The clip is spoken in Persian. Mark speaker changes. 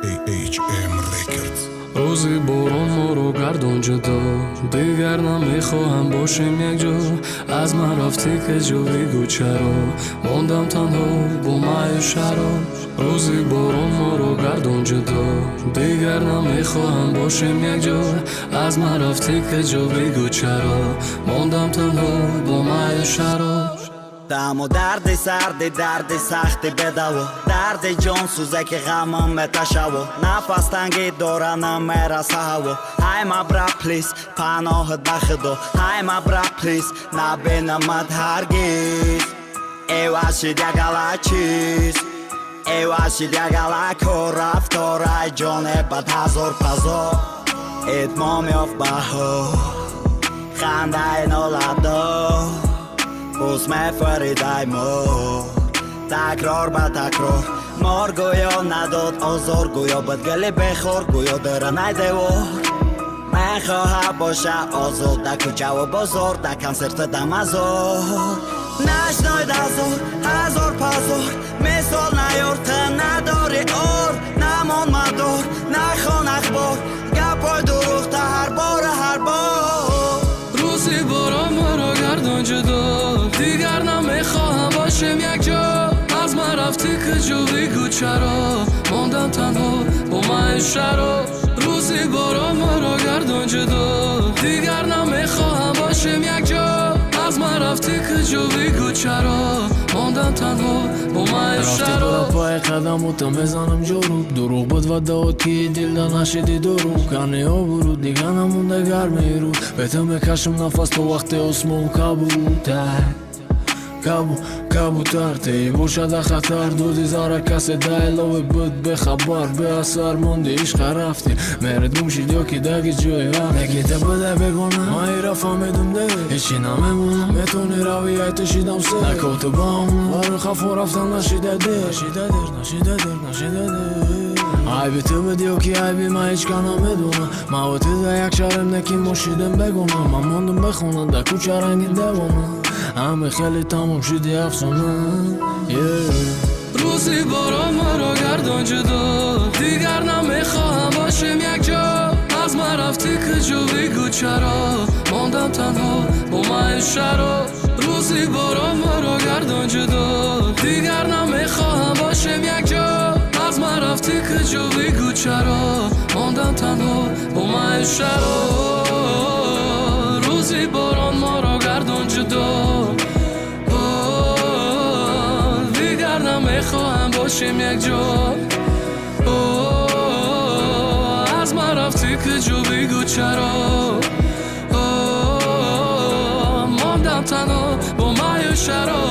Speaker 1: HM Records.
Speaker 2: روزی باران ما رو گردون جدا، دیگر نمیخواهم باشیم یک جا. از من رفتی که جو بگو چرا، ماندم تنها با مای شراب. روزی باران ما رو گردون جدا، دیگر نمیخواهم باشیم یک جا. از من رفتی که جو بگو چرا، ماندم تنها با مای شراب.
Speaker 3: دم و درد سرد درد سختی بدو، درد جان سوزه که غمم متشو. نفس تنگی دارنم میرسه هوا. های مبرا پلیس پناهت بخدا، های مبرا پلیس نبینمت هرگیز. ایواشید یگلا چیز، ایواشید یگلا کار رفتاره جانه بد هزار پزار. اتمام یافت بها خنده نولده، بوز مفریدای ما تکرار به تکرار. مار گویا نداد آزار، گویا بدگلی بخور، گویا در نیدوار. من خواه باشه آزاد در کوچه و بازار، در کنسرت دم ازار. نشناید هزار پزار، مثال نیار تا نداری آر. نمان مدار نخوان اخبار، گپای دروغ تا هر بار هر بار.
Speaker 2: روزی باران ما رو گردون جدا، دیگر نمیخواهم باشیم یک جا. از من رفتی که جو بگو چرا، ماندم تنها با من شراب. روزی باران ما رو گردون جدا، دیگر نمیخواهم باشیم یک جا. از من رفتی که جو بگو چرا، ماندم تنها با من شراب.
Speaker 4: رفتی برا پای قدم و تا بزنم جروب، دروغ بود و داد که دل دا نشدی دروغ. کنی ها برود دیگه نمونده گرمی رو، بهتم بکشم نفس تو وقت اسمم کبوتر تی باشد خطر. دودی زاره کسی دایلوی بود به خبر، به اثر موندی عشق رفتی مرد گمشید یا که دگی جوی هم نگیده بوده بگونه. مایی را فهمیدم ده هیچی نمیمونم، میتونی روی ایتشیدم سه نکوتو با همون برای خفا رفتن نشیده ده. نشیده در عیبی تو بدیو که عیبی من هیچ که نمیدونم. موتی ده یک شرم نکی مشیدم بگونم. من موندم بخونم در کوچه رنگین دوانم، همه خیلی تمام شدی افسانه.
Speaker 2: روزی باران ما رو گردون جدا، دیگر نمیخواهم باشیم یک جا. از من رفتی که جو بگو چرا، ماندم تنها با من شراب. روزی باران ما رو گردون جدا، دیگر نمیخواهم باشیم یک جا. از من رفتی که جو بگو چرا، ماندم تنها با من شراب. روزی باران ما رو گردون جدا، دیگر نمیخواهم باشیم یک جا. از من رفتی که جو بگو چرا، ماندم تنها با من شراب.